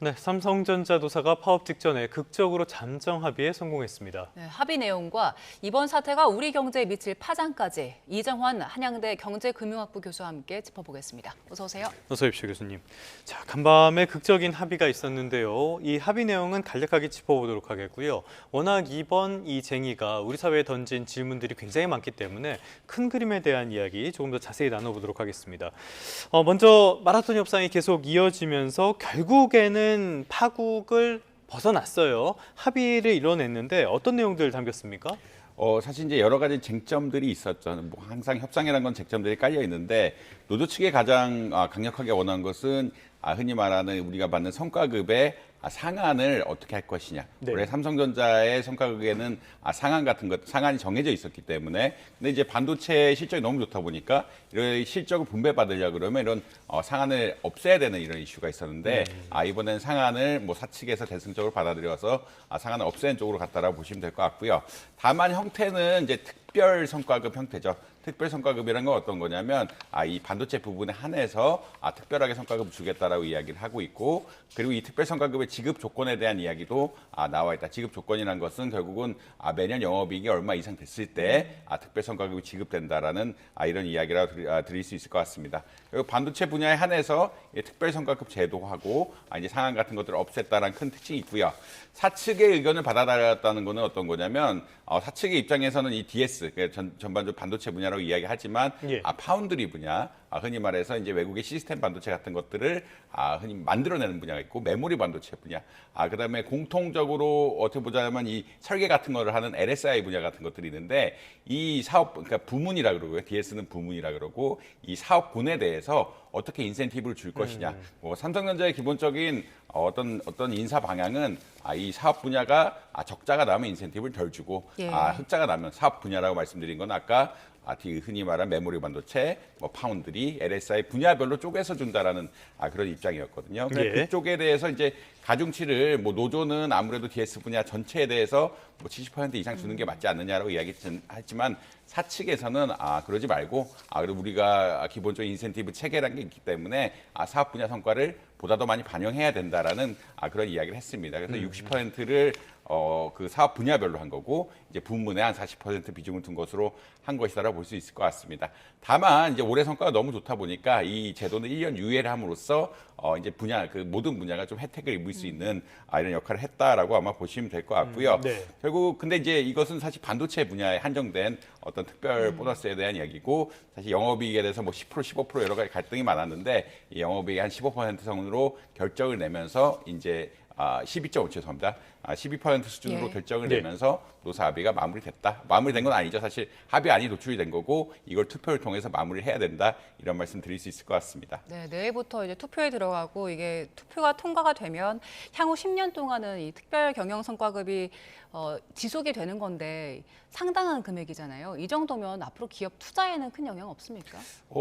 네, 삼성전자도사가 파업 직전에 극적으로 잠정 합의에 성공했습니다. 네, 합의 내용과 이번 사태가 우리 경제에 미칠 파장까지 이정환 한양대 경제금융학부 교수와 함께 짚어보겠습니다. 어서 오세요. 어서 오십시오, 교수님. 자, 간밤에 극적인 합의가 있었는데요. 이 합의 내용은 간략하게 짚어보도록 하겠고요. 워낙 이번 이 쟁의가 우리 사회에 던진 질문들이 굉장히 많기 때문에 큰 그림에 대한 이야기 조금 더 자세히 나눠보도록 하겠습니다. 먼저 마라톤 협상이 계속 이어지면서 결국에는 파국을 벗어났어요. 합의를 이뤄냈는데 어떤 내용들 담겼습니까? 사실 이제 여러 가지 쟁점들이 있었죠. 뭐 항상 협상이라는 건 쟁점들이 깔려 있는데 노조 측이 가장 강력하게 원한 것은 흔히 말하는 우리가 받는 성과급의 상한을 어떻게 할 것이냐. 네. 원래 삼성전자의 성과급에는 상한 같은 것, 상한이 정해져 있었기 때문에 근데 이제 반도체 실적이 너무 좋다 보니까 이런 실적을 분배받으려 그러면 이런 상한을 없애야 되는 이런 이슈가 있었는데 이번엔 상한을 뭐 사측에서 대승적으로 받아들여서 상한을 없애는 쪽으로 갔다라고 보시면 될 것 같고요. 다만 형태는 이제 특별 성과급 형태죠. 특별 성과급이라는 건 어떤 거냐면 이 반도체 부분에 한해서 특별하게 성과급을 주겠다라고 이야기를 하고 있고 그리고 이 특별 성과급의 지급 조건에 대한 이야기도 나와 있다. 지급 조건이라는 것은 결국은 매년 영업이익이 얼마 이상 됐을 때 특별 성과급이 지급된다라는 이런 이야기라고 드릴 수 있을 것 같습니다. 그리고 반도체 분야에 한해서 특별 성과급 제도하고 이제 상한 같은 것들을 없앴다라는 큰 특징이 있고요. 사측의 의견을 받아들였다는 것은 어떤 거냐면 사측의 입장에서는 이 DS 전반적으로 반도체 분야라고 이야기하지만 예. 파운드리 분야 흔히 말해서 이제 외국의 시스템 반도체 같은 것들을 흔히 만들어내는 분야가 있고 메모리 반도체 분야 그다음에 공통적으로 어떻게 보자면 이 설계 같은 거를 하는 LSI 분야 같은 것들이 있는데 이 사업 그러니까 부문이라 그러고요. DS는 부문이라 그러고 이 사업군에 대해서 어떻게 인센티브를 줄 것이냐. 뭐 삼성전자의 기본적인 어떤 인사 방향은 이 사업 분야가 적자가 나면 인센티브를 덜 주고 예. 흑자가 나면 사업 분야라고 말씀드린 건 아까 흔히 말한 메모리 반도체, 뭐 파운드리, LSI 분야별로 쪼개서 준다라는 그런 입장이었거든요. 예. 그쪽에 대해서 이제 가중치를 뭐 노조는 아무래도 DS 분야 전체에 대해서 뭐 70% 이상 주는 게 맞지 않느냐라고 이야기했지만 사측에서는 그러지 말고 그리고 우리가 기본적인 인센티브 체계라는 게 있기 때문에 사업 분야 성과를 보다 더 많이 반영해야 된다라는 그런 이야기를 했습니다. 그래서 60%를 그 사업 분야별로 한 거고 이제 부문에 한 40% 비중을 둔 것으로 한 것이다라고 볼 수 있을 것 같습니다. 다만 이제 올해 성과가 너무 좋다 보니까 이 제도는 1년 유예를 함으로써 이제 그 모든 분야가 좀 혜택을 입을 수 있는 이런 역할을 했다라고 아마 보시면 될 것 같고요. 네. 결국 근데 이제 이것은 사실 반도체 분야에 한정된 어떤 특별 보너스에 대한 이야기고 사실 영업이익에 대해서 뭐 10%, 15% 여러 가지 갈등이 많았는데 이 영업이익 한 15% 선으로 결정을 내면서 이제 12.5 죄송합니다. 12% 수준으로 예. 결정을 네. 내면서 노사 합의가 마무리됐다. 마무리된 건 아니죠. 사실 합의안이 도출이 된 거고 이걸 투표를 통해서 마무리를 해야 된다. 이런 말씀 드릴 수 있을 것 같습니다. 네, 내일부터 이제 투표에 들어가고 이게 투표가 통과가 되면 향후 10년 동안은 이 특별 경영 성과급이 지속이 되는 건데 상당한 금액이잖아요. 이 정도면 앞으로 기업 투자에는 큰 영향 없습니까?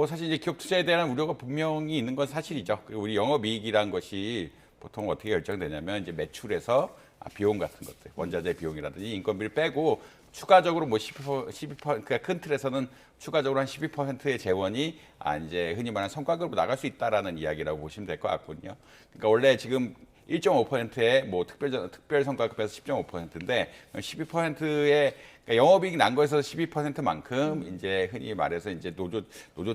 사실 이제 기업 투자에 대한 우려가 분명히 있는 건 사실이죠. 그리고 우리 영업이익이란 것이 보통 어떻게 결정되냐면 이제 매출에서 비용 같은 것들, 원자재 비용이라든지 인건비를 빼고 추가적으로 뭐 12%, 그러니까 큰 틀에서는 추가적으로 한 12%의 재원이 이제 흔히 말하는 성과급으로 나갈 수 있다라는 이야기라고 보시면 될 것 같거든요. 그러니까 원래 지금 1.5%의 뭐 특별 성과급에서 10.5%인데 12%의 그러니까 영업이익이 난 거에서 12%만큼 이제 흔히 말해서 이제 노조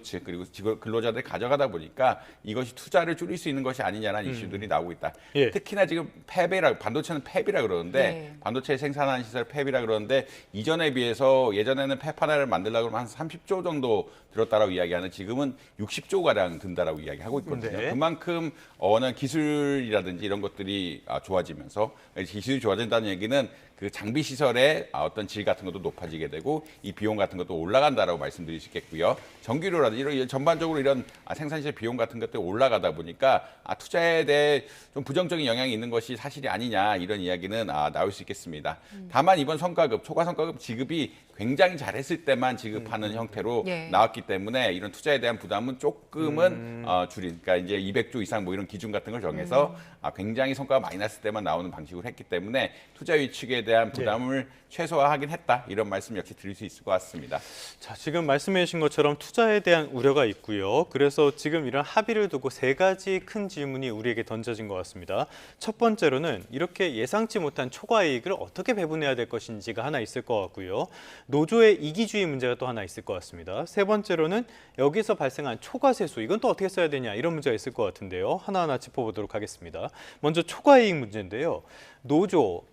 측 그리고 근로자들이 가져가다 보니까 이것이 투자를 줄일 수 있는 것이 아니냐라는 이슈들이 나오고 있다. 예. 특히나 지금 반도체는 팹이라 그러는데 네. 반도체 생산하는 시설 팹이라 그러는데 이전에 비해서 예전에는 팹 하나를 만들려고 그러면 한 30조 정도 들었다라고 이야기하는 지금은 60조 가량 든다라고 이야기하고 있거든요. 네. 그만큼 워낙 기술이라든지 이런 것들이 좋아지면서 기술이 좋아진다는 얘기는 그 장비 시설의 어떤 질 같은 것도 높아지게 되고 이 비용 같은 것도 올라간다라고 말씀드릴 수 있겠고요. 전기료라든지 이런 전반적으로 이런 생산시설 비용 같은 것들이 올라가다 보니까 투자에 대해 좀 부정적인 영향이 있는 것이 사실이 아니냐 이런 이야기는 나올 수 있겠습니다. 다만 이번 성과급, 초과 성과급 지급이 굉장히 잘했을 때만 지급하는 형태로 예. 나왔기 때문에 이런 투자에 대한 부담은 조금은 줄인, 그러니까 이제 200조 이상 뭐 이런 기준 같은 걸 정해서 굉장히 성과가 많이 났을 때만 나오는 방식으로 했기 때문에 투자 위축에 대한 부담을 최소화하긴 했다, 이런 말씀 역시 드릴 수 있을 것 같습니다. 자, 지금 말씀해 주신 것처럼 투자에 대한 우려가 있고요. 그래서 지금 이런 합의를 두고 세 가지 큰 질문이 우리에게 던져진 것 같습니다. 첫 번째로는 이렇게 예상치 못한 초과 이익을 어떻게 배분해야 될 것인지가 하나 있을 것 같고요. 노조의 이기주의 문제가 또 하나 있을 것 같습니다. 세 번째로는 여기서 발생한 초과세수, 이건 또 어떻게 써야 되냐, 이런 문제가 있을 것 같은데요. 하나하나 짚어보도록 하겠습니다. 먼저 초과이익 문제인데요. 노조,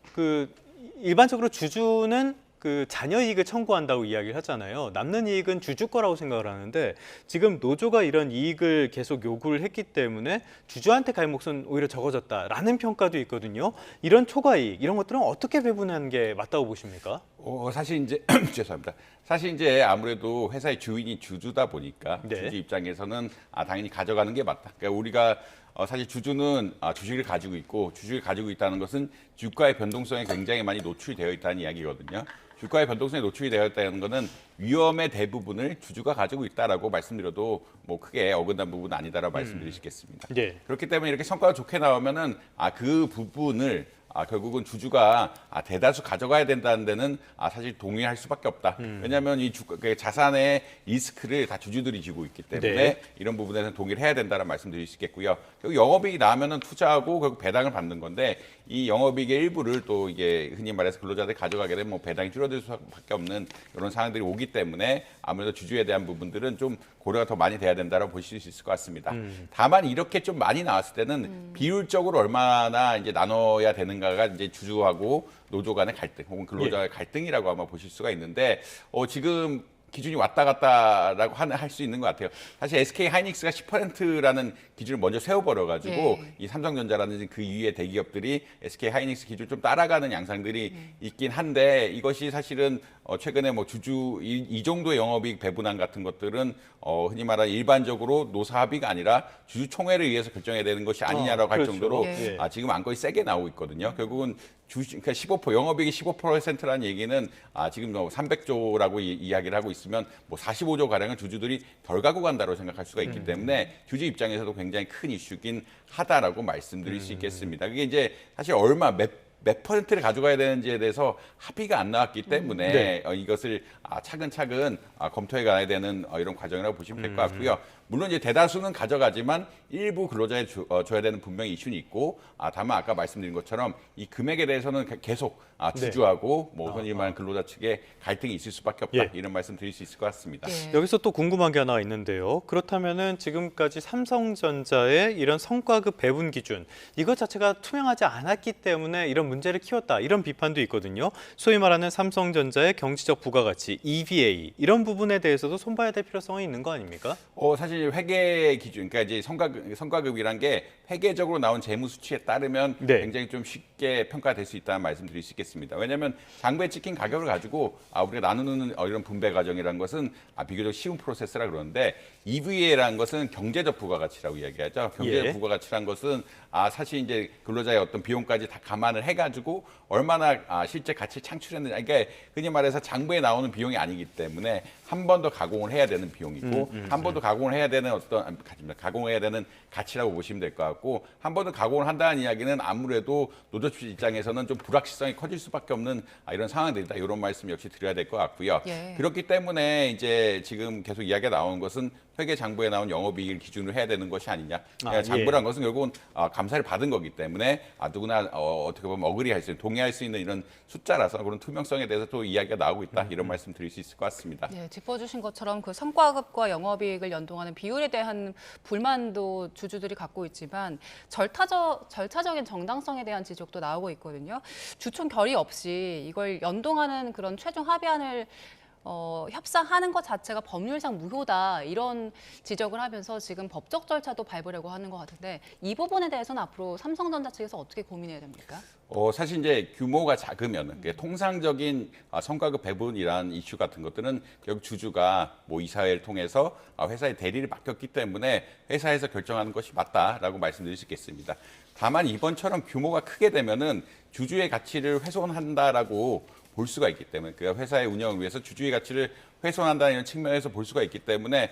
일반적으로 주주는 자녀 이익을 청구한다고 이야기를 하잖아요. 남는 이익은 주주 거라고 생각을 하는데 지금 노조가 이런 이익을 계속 요구를 했기 때문에 주주한테 갈 몫은 오히려 적어졌다라는 평가도 있거든요. 이런 초과이익, 이런 것들은 어떻게 배분하는 게 맞다고 보십니까? 사실 이제 죄송합니다. 사실 이제 아무래도 회사의 주인이 주주다 보니까 네. 주주 입장에서는 당연히 가져가는 게 맞다. 그러니까 우리가 사실 주주는 주식을 가지고 있고, 주식을 가지고 있다는 것은 주가의 변동성에 굉장히 많이 노출되어 있다는 이야기거든요. 주가의 변동성에 노출이 되어 있다는 것은 위험의 대부분을 주주가 가지고 있다라고 말씀드려도 뭐 크게 어긋난 부분은 아니다라고 말씀드리시겠습니다. 네. 그렇기 때문에 이렇게 성과가 좋게 나오면은 그 부분을 결국은 주주가 대다수 가져가야 된다는 데는 사실 동의할 수밖에 없다. 왜냐하면 이 자산의 리스크를 다 주주들이 지고 있기 때문에 네. 이런 부분에서는 동의를 해야 된다는 말씀드릴 수 있겠고요. 결국 영업이익이 나오면은 투자하고 결국 배당을 받는 건데, 이 영업이익의 일부를 또 이게 흔히 말해서 근로자들이 가져가게 되면 뭐 배당이 줄어들 수밖에 없는 이런 상황들이 오기 때문에 아무래도 주주에 대한 부분들은 좀 고려가 더 많이 돼야 된다고 보실 수 있을 것 같습니다. 다만 이렇게 좀 많이 나왔을 때는 비율적으로 얼마나 이제 나눠야 되는가가 이제 주주하고 노조 간의 갈등 혹은 근로자의 갈등이라고 아마 보실 수가 있는데, 지금 기준이 왔다 갔다라고 할 수 있는 것 같아요. 사실 SK 하이닉스가 10%라는 기준을 먼저 세워버려가지고 이 삼성전자라는 그 위의 대기업들이 SK 하이닉스 기준을 좀 따라가는 양상들이 있긴 한데, 이것이 사실은 최근에 뭐 주주 이 정도의 영업이익 배분안 같은 것들은 흔히 말하는 일반적으로 노사 합의가 아니라 주주 총회를 의해서 결정해야 되는 것이 아니냐라고 할 그렇죠. 정도로 예. 지금 안건이 세게 나오고 있거든요. 결국은 그러니까 15% 영업이익이 15%라는 얘기는 지금 300조라고 이야기를 하고 있으면 뭐 45조 가량은 주주들이 덜 갖고 간다고 생각할 수가 있기 때문에 주주 입장에서도 굉장히 큰 이슈긴 하다라고 말씀드릴 수 있겠습니다. 그게 이제 사실 몇 퍼센트를 가져가야 되는지에 대해서 합의가 안 나왔기 때문에 이것을 차근차근 검토해 가야 되는 이런 과정이라고 보시면 될 것 같고요. 물론 이제 대다수는 가져가지만 일부 근로자에 줘야 되는 분명히 이슈는 있고, 다만 아까 말씀드린 것처럼 이 금액에 대해서는 계속 주주하고 뭐 흔히 말하는 근로자 측에 갈등이 있을 수밖에 없다. 이런 말씀 드릴 수 있을 것 같습니다. 여기서 또 궁금한 게 하나 있는데요. 그렇다면은 지금까지 삼성전자의 이런 성과급 배분 기준, 이것 자체가 투명하지 않았기 때문에 이런 문제를 키웠다, 이런 비판도 있거든요. 소위 말하는 삼성전자의 경제적 부가가치, EVA, 이런 부분에 대해서도 손봐야 될 필요성이 있는 거 아닙니까? 사실 회계 기준, 그러니까 이제 성과급이란 게 회계적으로 나온 재무 수치에 따르면 굉장히 좀 쉽게 평가될 수 있다는 말씀드릴 수 있겠습니다. 왜냐하면 장부에 찍힌 가격을 가지고 우리가 나누는 이런 분배 과정이라는 것은 비교적 쉬운 프로세스라 그러는데, EVA라는 것은 경제적 부가가치라고 이야기하죠. 경제적 부가가치라는 것은 사실 이제 근로자의 어떤 비용까지 다 감안을 해가지고 얼마나 실제 가치를 창출했느냐. 그러니까 흔히 말해서 장부에 나오는 비용이 아니기 때문에 한 번 더 가공을 해야 되는 비용이고, 한 번 더 가공을 해야 되는 가공해야 되는 가치라고 보시면 될 것 같고, 한 번 더 가공을 한다는 이야기는 아무래도 노조 측 입장에서는 좀 불확실성이 커질 수밖에 없는 이런 상황들이다. 이런 말씀 역시 드려야 될 것 같고요. 그렇기 때문에 이제 지금 계속 이야기가 나오는 것은 회계 장부에 나온 영업이익을 기준으로 해야 되는 것이 아니냐. 장부란 것은 결국은 감사를 받은 거기 때문에 누구나 어떻게 보면 어그리할 수 있는, 동의할 수 있는 이런 숫자라서 그런 투명성에 대해서 또 이야기가 나오고 있다. 이런 말씀 드릴 수 있을 것 같습니다. 짚어주신 것처럼 그 성과급과 영업이익을 연동하는 비율에 대한 불만도 주주들이 갖고 있지만 절차적인 정당성에 대한 지적도 나오고 있거든요. 주총 결의 없이 이걸 연동하는 그런 최종 합의안을 협상하는 것 자체가 법률상 무효다, 이런 지적을 하면서 지금 법적 절차도 밟으려고 하는 것 같은데, 이 부분에 대해서는 앞으로 삼성전자 측에서 어떻게 고민해야 됩니까? 사실 이제 규모가 작으면 통상적인 성과급 배분이라는 이슈 같은 것들은 결국 주주가 뭐 이사회를 통해서 회사에 대리를 맡겼기 때문에 회사에서 결정하는 것이 맞다라고 말씀드릴 수 있겠습니다. 다만 이번처럼 규모가 크게 되면은 주주의 가치를 훼손한다라고 볼 수가 있기 때문에 그 회사의 운영을 위해서 주주의 가치를 훼손한다는 이런 측면에서 볼 수가 있기 때문에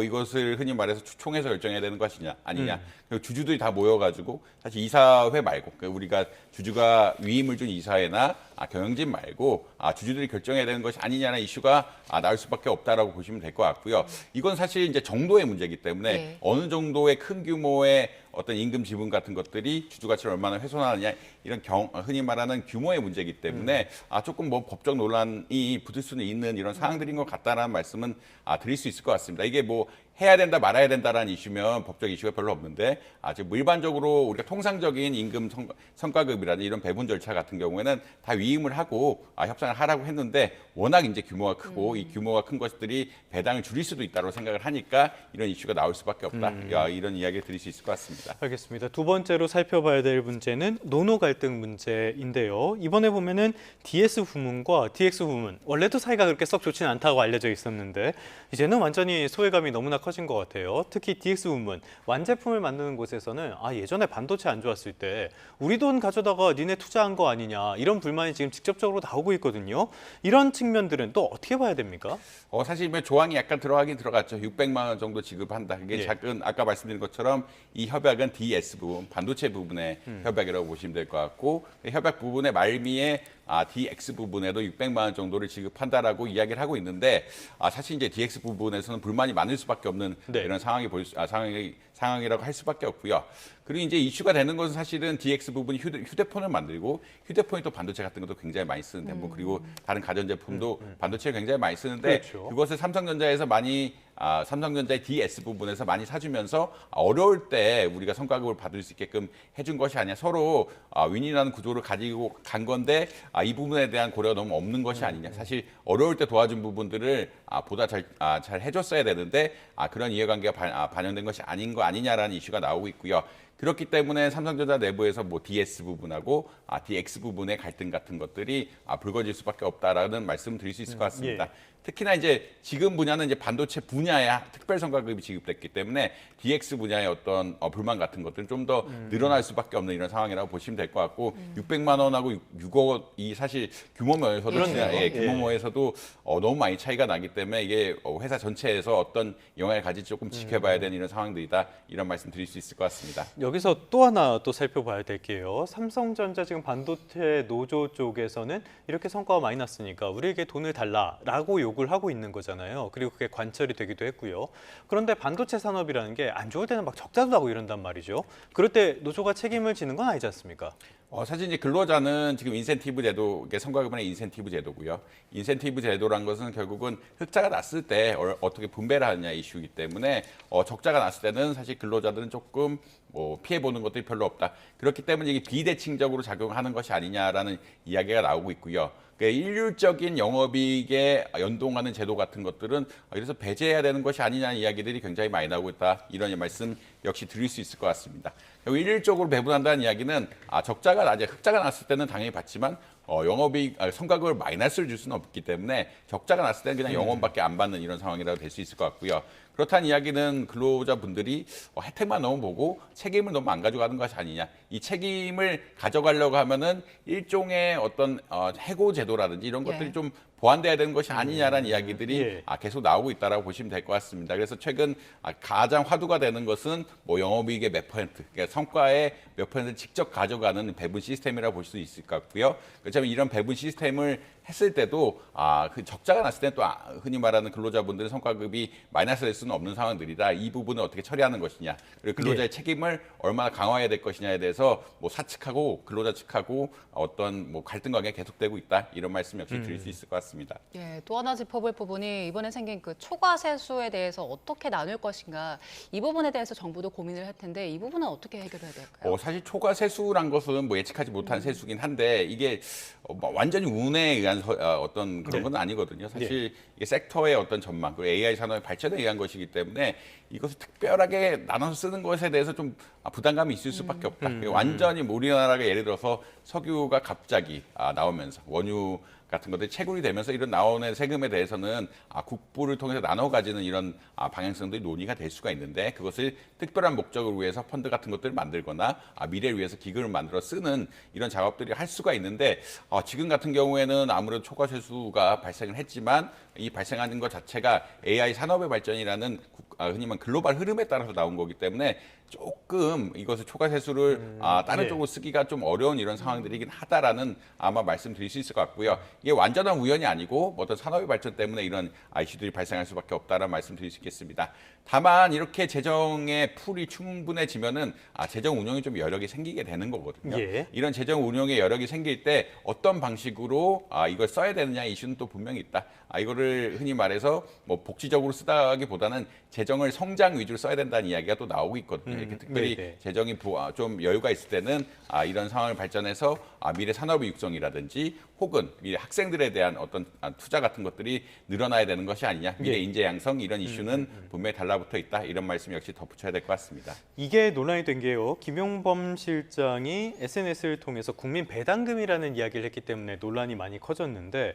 이것을 흔히 말해서 총회에서 결정해야 되는 것이냐 아니냐. 그리고 주주들이 다 모여가지고 사실 이사회 말고 그러니까 우리가 주주가 위임을 준 이사회나 경영진 말고 주주들이 결정해야 되는 것이 아니냐는 이슈가 나올 수밖에 없다라고 보시면 될 것 같고요. 이건 사실 이제 정도의 문제이기 때문에 네. 어느 정도의 큰 규모의 어떤 임금 지분 같은 것들이 주주 가치를 얼마나 훼손하느냐 이런 흔히 말하는 규모의 문제이기 때문에 조금 뭐 법적 논란이 붙을 수는 있는 이런 사항들인 것 같다라는 말씀은 드릴 수 있을 것 같습니다. 이게 뭐 해야 된다 말아야 된다라는 이슈면 법적 이슈가 별로 없는데 지금 일반적으로 우리가 통상적인 임금 성과급이라든지 이런 배분 절차 같은 경우에는 다 위임을 하고 협상을 하라고 했는데 워낙 이제 규모가 크고 이 규모가 큰 것들이 배당을 줄일 수도 있다고 생각을 하니까 이런 이슈가 나올 수밖에 없다. 이런 이야기를 드릴 수 있을 것 같습니다. 알겠습니다. 두 번째로 살펴봐야 될 문제는 노노 갈등 문제인데요. 이번에 보면은 DS 부문과 DX 부문 원래도 사이가 그렇게 썩 좋지는 않다고 알려져 있었는데 이제는 완전히 소외감이 너무나 커진 것 같아요. 특히 DX 부문 완제품을 만드는 곳에서는 예전에 반도체 안 좋았을 때 우리 돈 가져다가 니네 투자한 거 아니냐 이런 불만이 지금 직접적으로 나오고 있거든요. 이런 측면들은 또 어떻게 봐야 됩니까? 사실 뭐 조항이 약간 들어가긴 들어갔죠. 600만 원 정도 지급한다. 이게 예. 작은 아까 말씀드린 것처럼 이 협약은 DS 부분, 반도체 부분의 협약이라고 보시면 될 것 같고 협약 부분의 말미에 DX 부분에도 600만 원 정도를 지급한다라고 이야기를 하고 있는데 사실 이제 DX 부분에서는 불만이 많을 수밖에 없는 네. 이런 상황이라고 할 수밖에 없고요. 그리고 이제 이슈가 되는 것은 사실은 DX 부분이 휴대폰을 만들고 휴대폰이 또 반도체 같은 것도 굉장히 많이 쓰는데 그리고 다른 가전제품도 반도체를 굉장히 많이 쓰는데 그렇죠. 그것을 삼성전자에서 많이 삼성전자의 DS 부분에서 많이 사주면서 어려울 때 우리가 성과급을 받을 수 있게끔 해준 것이 아니야. 서로 윈이라는 구조를 가지고 간 건데 이 부분에 대한 고려가 너무 없는 것이 아니냐. 사실 어려울 때 도와준 부분들을 보다 잘 해줬어야 되는데 그런 이해관계가 반영된 것이 아닌 거 아니냐라는 이슈가 나오고 있고요. 그렇기 때문에 삼성전자 내부에서 뭐 DS 부분하고 DX 부분의 갈등 같은 것들이 불거질 수밖에 없다라는 말씀을 드릴 수 있을 것 같습니다. 예. 특히나 이제 지금 분야는 이제 반도체 분야에 특별 성과급이 지급됐기 때문에 DX 분야의 어떤 불만 같은 것들은 좀 더 늘어날 수밖에 없는 이런 상황이라고 보시면 될 것 같고 600만 원하고 6억이 사실 규모면에서도 그러네요. 규모에서도 너무 많이 차이가 나기 때문에 이게 회사 전체에서 어떤 영향을 가질지 조금 지켜봐야 되는 이런 상황들이다. 이런 말씀 드릴 수 있을 것 같습니다. 여기서 또 하나 또 살펴봐야 될 게요. 삼성전자 지금 반도체 노조 쪽에서는 이렇게 성과가 많이 났으니까 우리에게 돈을 달라라고 요구를 하고 있는 거잖아요. 그리고 그게 관철이 되기도 했고요. 그런데 반도체 산업이라는 게 안 좋을 때는 막 적자도 나고 이런단 말이죠. 그럴 때 노조가 책임을 지는 건 아니지 않습니까? 사실 이제 근로자는 지금 인센티브 제도, 이게 성과급의 인센티브 제도고요. 인센티브 제도란 것은 결국은 흑자가 났을 때 어떻게 분배를 하느냐 이슈이기 때문에 적자가 났을 때는 사실 근로자들은 조금 피해 보는 것들이 별로 없다. 그렇기 때문에 이게 비대칭적으로 작용하는 것이 아니냐라는 이야기가 나오고 있고요. 그러니까 일률적인 영업이익에 연동하는 제도 같은 것들은 그래서 배제해야 되는 것이 아니냐는 이야기들이 굉장히 많이 나오고 있다. 이런 말씀 역시 드릴 수 있을 것 같습니다. 일률적으로 배분한다는 이야기는 흑자가 났을 때는 당연히 받지만 영업이익 성과급을 마이너스를 줄 수는 없기 때문에 적자가 났을 때는 그냥 영업밖에 안 받는 이런 상황이라도 될 수 있을 것 같고요. 그렇다는 이야기는 근로자분들이 혜택만 너무 보고 책임을 너무 안 가져가는 것이 아니냐. 이 책임을 가져가려고 하면은 일종의 어떤 해고 제도라든지 이런 것들이 예. 좀 보완돼야 되는 것이 아니냐라는 이야기들이 예. 계속 나오고 있다라고 보시면 될 것 같습니다. 그래서 최근 가장 화두가 되는 것은 영업이익의 몇 %, 그러니까 성과의 몇 % 직접 가져가는 배분 시스템이라고 볼 수 있을 것 같고요. 그렇다면 이런 배분 시스템을 했을 때도 그 적자가 났을 때 또 흔히 말하는 근로자분들의 성과급이 마이너스 될 수는 없는 상황들이다. 이 부분을 어떻게 처리하는 것이냐, 그리고 근로자의 책임을 얼마나 강화해야 될 것이냐에 대해서 사측하고 근로자 측하고 어떤 갈등 관계가 계속되고 있다. 이런 말씀 역시 드릴 수 있을 것 같습니다. 예, 또 하나 짚어볼 부분이 이번에 생긴 그 초과 세수에 대해서 어떻게 나눌 것인가 이 부분에 대해서 정부도 고민을 할 텐데 이 부분은 어떻게 해결해야 될까요? 사실 초과 세수란 것은 예측하지 못한 세수긴 한데 이게 완전히 운에 의한 어떤 그런 건 아니거든요. 사실 이게 섹터의 어떤 전망, 그리고 AI 산업의 발전에 의한 것이기 때문에 이것을 특별하게 나눠서 쓰는 것에 대해서 좀 부담감이 있을 수밖에 없다. 완전히 뭐 우리나라가 예를 들어서 석유가 갑자기 나오면서 원유 같은 것들이 채굴이 되면서 이런 나오는 세금에 대해서는 국부를 통해서 나눠 가지는 이런 방향성들이 논의가 될 수가 있는데 그것을 특별한 목적을 위해서 펀드 같은 것들을 만들거나 미래를 위해서 기금을 만들어 쓰는 이런 작업들이 할 수가 있는데 지금 같은 경우에는 아무래도 초과 세수가 발생을 했지만 이 발생하는 것 자체가 AI 산업의 발전이라는 흔히 말하는 글로벌 흐름에 따라서 나온 거기 때문에 조금 이것을 초과 세수를 다른 네. 쪽으로 쓰기가 좀 어려운 이런 상황들이긴 하다라는 아마 말씀드릴 수 있을 것 같고요. 이게 완전한 우연이 아니고 뭐 어떤 산업의 발전 때문에 이런 이슈들이 발생할 수밖에 없다라는 말씀드릴 수 있겠습니다. 다만 이렇게 재정의 풀이 충분해지면은 재정 운용이 좀 여력이 생기게 되는 거거든요. 예. 이런 재정 운용의 여력이 생길 때 어떤 방식으로 이걸 써야 되느냐 이슈는 또 분명히 있다. 이거를 흔히 말해서 뭐 복지적으로 쓰다기보다는 재정을 성장 위주로 써야 된다는 이야기가 또 나오고 있거든요. 이렇게 특별히 네네. 재정이 좀 여유가 있을 때는 이런 상황을 발전해서 미래 산업의 육성이라든지 혹은 미래 학생들에 대한 어떤 투자 같은 것들이 늘어나야 되는 것이 아니냐. 미래 예. 인재 양성 이런 이슈는 분명히 달라붙어 있다. 이런 말씀 역시 덧붙여야 될 것 같습니다. 이게 논란이 된 게요. 김용범 실장이 SNS를 통해서 국민 배당금이라는 이야기를 했기 때문에 논란이 많이 커졌는데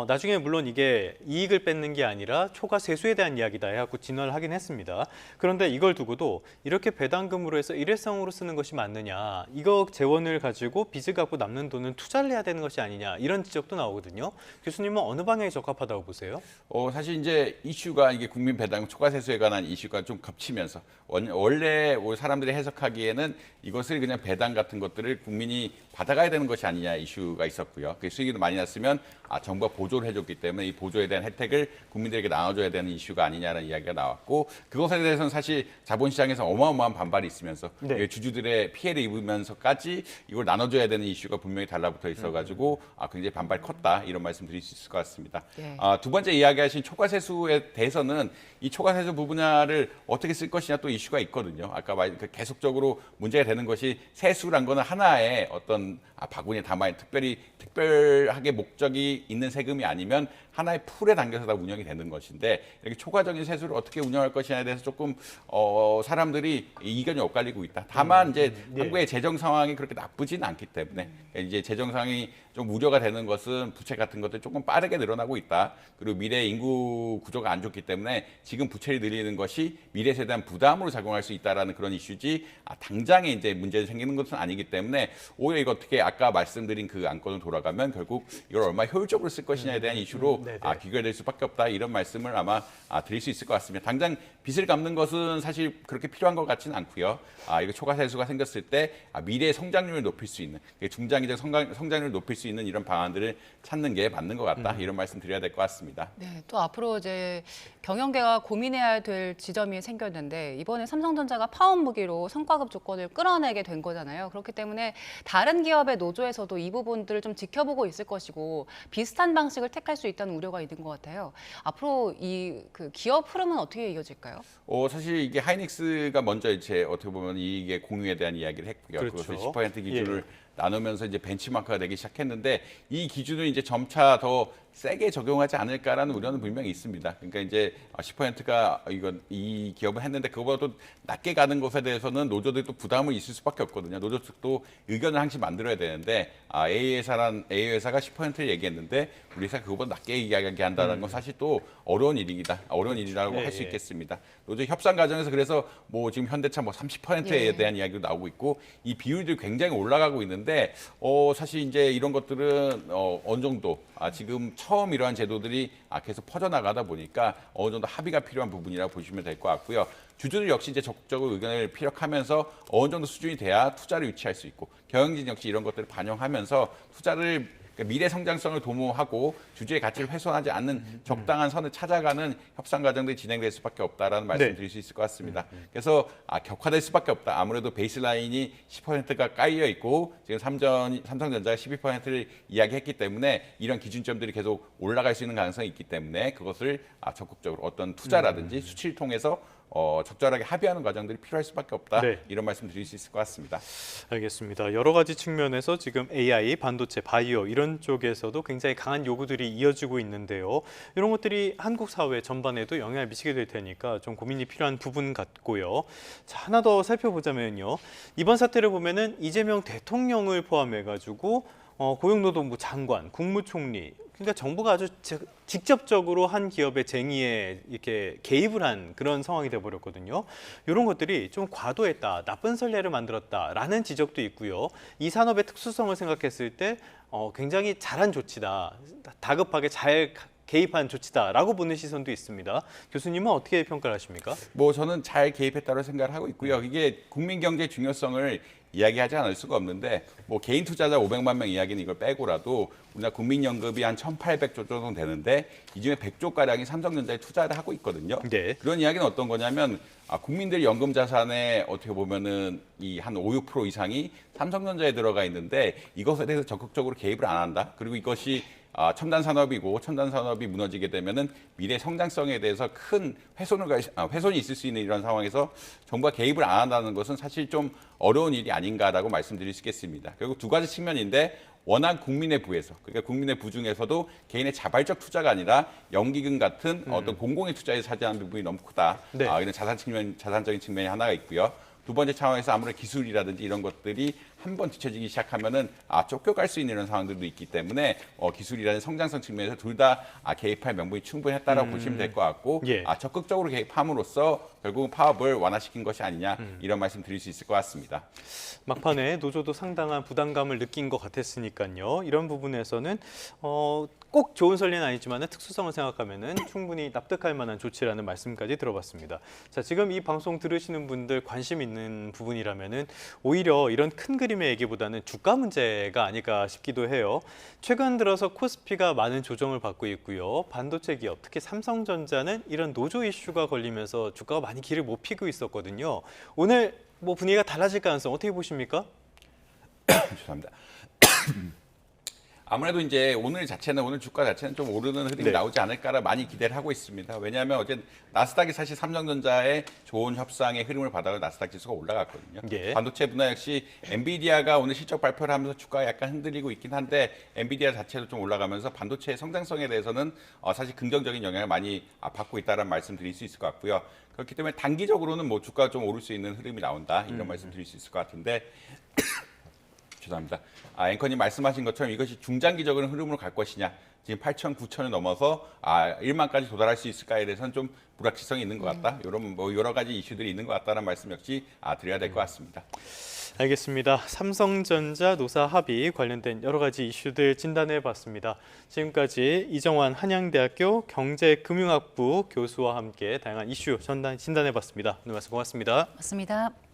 나중에 물론 이게 이익을 뺏는 게 아니라 초과 세수에 대한 이야기다 해갖고 진화를 하긴 했습니다. 그런데 이걸 두고도 이렇게 배당금으로 해서 일회성으로 쓰는 것이 맞느냐. 이거 재원을 가지고 빚을 갖고 남는 돈은 투자를 해야 되는 것이 아니냐. 이런 지적도 나오거든요. 교수님은 어느 방향이 적합하다고 보세요? 사실 이제 이슈가 이게 국민 배당 초과 세수에 관한 이슈가 좀 겹치면서 원래 사람들이 해석하기에는 이것을 그냥 배당 같은 것들을 국민이 받아가야 되는 것이 아니냐 이슈가 있었고요. 그 수익이 많이 났으면 정부가 보조를 해줬기 때문에 이 보조에 대한 혜택을 국민들에게 나눠줘야 되는 이슈가 아니냐라는 이야기가 나왔고 그것에 대해서는 사실 자본시장에서 어마어마한 반발이 있으면서 네. 주주들의 피해를 입으면서까지 이걸 나눠줘야 되는 이슈가 분명히 달라붙어 있어가지고 굉장히 반발이 컸다 이런 말씀 드릴 수 있을 것 같습니다. 네. 두 번째 이야기하신 초과세수에 대해서는 이 초과세수 분야를 어떻게 쓸 것이냐 또 이슈가 있거든요. 아까 계속적으로 문제가 되는 것이 세수란 거는 하나의 어떤 바구니에 담아 특별하게 목적이 있는 세금이 아니면 하나의 풀에 담겨서 다 운영이 되는 것인데 이렇게 초과적인 세수를 어떻게 운영할 것이냐에 대해서 조금 사람들이 이견이 엇갈리고 있다. 다만 이제 네. 한국의 재정 상황이 그렇게 나쁘진 않기 때문에 이제 재정 상황이 좀 우려가 되는 것은 부채 같은 것들이 조금 빠르게 늘어나고 있다. 그리고 미래 인구 구조가 안 좋기 때문에 지금 부채를 늘리는 것이 미래 세대에 대한 부담으로 작용할 수 있다라는 그런 이슈지 당장에 이제 문제가 생기는 것은 아니기 때문에 오히려 이거 어떻게 아까 말씀드린 그 안건을 돌아가면 결국 이걸 얼마나 효율적으로 쓸 것이냐에 대한 이슈로 네네. 귀결될 수밖에 없다 이런 말씀을 아마 드릴 수 있을 것 같습니다. 당장 빚을 갚는 것은 사실 그렇게 필요한 것 같지는 않고요. 이거 초과 세수가 생겼을 때 미래의 성장률을 높일 수 있는 중장기적 성장률을 높일 수 있는 이런 방안들을 찾는 게 맞는 것 같다 이런 말씀 드려야 될 것 같습니다. 네, 또 앞으로 이제 경영계가 고민해야 될 지점이 생겼는데 이번에 삼성전자가 파업 무기로 성과급 조건을 끌어내게 된 거잖아요. 그렇기 때문에 다른 기업의 노조에서도 이 부분들을 좀 지켜보고 있을 것이고 비슷한 방식을 택할 수 있다는 우려가 있는 것 같아요. 앞으로 이 기업 흐름은 어떻게 이어질까요? 사실 이게 하이닉스가 먼저 이제 어떻게 보면 이익의 공유에 대한 이야기를 했고요. 그렇죠. 그것을 10% 기준을 예. 나누면서 이제 벤치마크가 되기 시작했는데 이 기준을 이제 점차 더 세게 적용하지 않을까라는 우려는 분명히 있습니다. 그러니까 이제 10%가 이 기업은 했는데 그거보다 또 낮게 가는 것에 대해서는 노조들이 또 부담을 있을 수밖에 없거든요. 노조 측도 의견을 항상 만들어야 되는데 A 회사가 10%를 얘기했는데 우리 회사 그거보다 낮게 이야기한다는 건 사실 또 어려운 일이다. 어려운 일이라고 예, 할 수 예. 있겠습니다. 노조 협상 과정에서 그래서 뭐 지금 현대차 30%에 예. 대한 이야기도 나오고 있고 이 비율들이 굉장히 올라가고 있는데 사실 이제 이런 것들은 어느 정도 지금 처음 이러한 제도들이 계속 퍼져나가다 보니까 어느 정도 합의가 필요한 부분이라고 보시면 될 것 같고요. 주주들 역시 이제 적극적으로 의견을 피력하면서 어느 정도 수준이 돼야 투자를 유치할 수 있고 경영진 역시 이런 것들을 반영하면서 투자를 미래 성장성을 도모하고 주주의 가치를 훼손하지 않는 적당한 선을 찾아가는 협상 과정들이 진행될 수밖에 없다라는 말씀 네. 드릴 수 있을 것 같습니다. 그래서 격화될 수밖에 없다. 아무래도 베이스라인이 10%가 깔려 있고 지금 삼성전자가 12%를 이야기했기 때문에 이런 기준점들이 계속 올라갈 수 있는 가능성이 있기 때문에 그것을 적극적으로 어떤 투자라든지 수치를 통해서 적절하게 합의하는 과정들이 필요할 수밖에 없다. 네. 이런 말씀 드릴 수 있을 것 같습니다. 알겠습니다. 여러 가지 측면에서 지금 AI, 반도체, 바이오 이런 쪽에서도 굉장히 강한 요구들이 이어지고 있는데요. 이런 것들이 한국 사회 전반에도 영향을 미치게 될 테니까 좀 고민이 필요한 부분 같고요. 자, 하나 더 살펴보자면요. 이번 사태를 보면은 이재명 대통령을 포함해가지고 고용노동부 장관, 국무총리, 그러니까 정부가 아주 직접적으로 한 기업의 쟁의에 이렇게 개입을 한 그런 상황이 돼버렸거든요. 이런 것들이 좀 과도했다, 나쁜 선례를 만들었다라는 지적도 있고요. 이 산업의 특수성을 생각했을 때 굉장히 잘한 조치다, 다급하게 잘 개입한 조치다라고 보는 시선도 있습니다. 교수님은 어떻게 평가를 하십니까? 뭐 저는 잘 개입했다고 생각을 하고 있고요. 이게 국민 경제 중요성을 이야기하지 않을 수가 없는데 뭐 개인 투자자 500만 명 이야기는 이걸 빼고라도 우리나라 국민연금이 한 1,800조 정도 되는데 이 중에 100조 가량이 삼성전자에 투자를 하고 있거든요. 네. 그런 이야기는 어떤 거냐면 국민들의 연금 자산에 어떻게 보면은 이 한 5, 6% 이상이 삼성전자에 들어가 있는데 이것에 대해서 적극적으로 개입을 안 한다. 그리고 이것이 첨단 산업이고 첨단 산업이 무너지게 되면은 미래 성장성에 대해서 큰 훼손이 있을 수 있는 이런 상황에서 정부가 개입을 안 한다는 것은 사실 좀 어려운 일이 아닌가라고 말씀드릴 수 있겠습니다. 결국 두 가지 측면인데 워낙 국민의 부에서 그러니까 국민의 부 중에서도 개인의 자발적 투자가 아니라 연기금 같은 어떤 공공의 투자에 차지하는 부분이 너무 크다. 네. 이런 자산적인 측면이 하나가 있고요. 두 번째 차원에서 아무래도 기술이라든지 이런 것들이 한번 뒤처지기 시작하면은 쫓겨갈 수 있는 이런 상황들도 있기 때문에 기술이라는 성장성 측면에서 둘 다 개입할 명분이 충분했다라고 보시면 될 것 같고 예. 적극적으로 개입함으로써 결국은 파업을 완화시킨 것이 아니냐 이런 말씀 드릴 수 있을 것 같습니다. 막판에 노조도 상당한 부담감을 느낀 것 같았으니까요. 이런 부분에서는 꼭 좋은 선례는 아니지만 특수성을 생각하면은 충분히 납득할 만한 조치라는 말씀까지 들어봤습니다. 자, 지금 이 방송 들으시는 분들 관심 있는 부분이라면은 오히려 이런 큰 그림의 얘기보다는 주가 문제가 아닐까 싶기도 해요. 최근 들어서 코스피가 많은 조정을 받고 있고요. 반도체 기업, 특히 삼성전자는 이런 노조 이슈가 걸리면서 주가가 많이 길을 못 피고 있었거든요. 오늘 뭐 분위기가 달라질 가능성 어떻게 보십니까? 죄송합니다. 아무래도 이제 오늘 주가 자체는 좀 오르는 흐름이 네. 나오지 않을까라 많이 기대를 하고 있습니다. 왜냐하면 어제 나스닥이 사실 삼성전자의 좋은 협상의 흐름을 받아서 나스닥 지수가 올라갔거든요. 예. 반도체 분야 역시 엔비디아가 오늘 실적 발표를 하면서 주가가 약간 흔들리고 있긴 한데 엔비디아 자체도 좀 올라가면서 반도체의 성장성에 대해서는 사실 긍정적인 영향을 많이 받고 있다는 말씀 드릴 수 있을 것 같고요. 그렇기 때문에 단기적으로는 뭐 주가가 좀 오를 수 있는 흐름이 나온다 이런 말씀 드릴 수 있을 것 같은데 죄송합니다. 앵커님 말씀하신 것처럼 이것이 중장기적인 흐름으로 갈 것이냐, 지금 8천, 9천을 넘어서 1만까지 도달할 수 있을까에 대해서는 좀 불확실성이 있는 것 같다. 이런 뭐 여러 가지 이슈들이 있는 것 같다는 말씀 역시 드려야 될 것 같습니다. 알겠습니다. 삼성전자 노사 합의 관련된 여러 가지 이슈들 진단해 봤습니다. 지금까지 이정환 한양대학교 경제금융학부 교수와 함께 다양한 이슈 진단해 봤습니다. 오늘 말씀 고맙습니다. 맞습니다.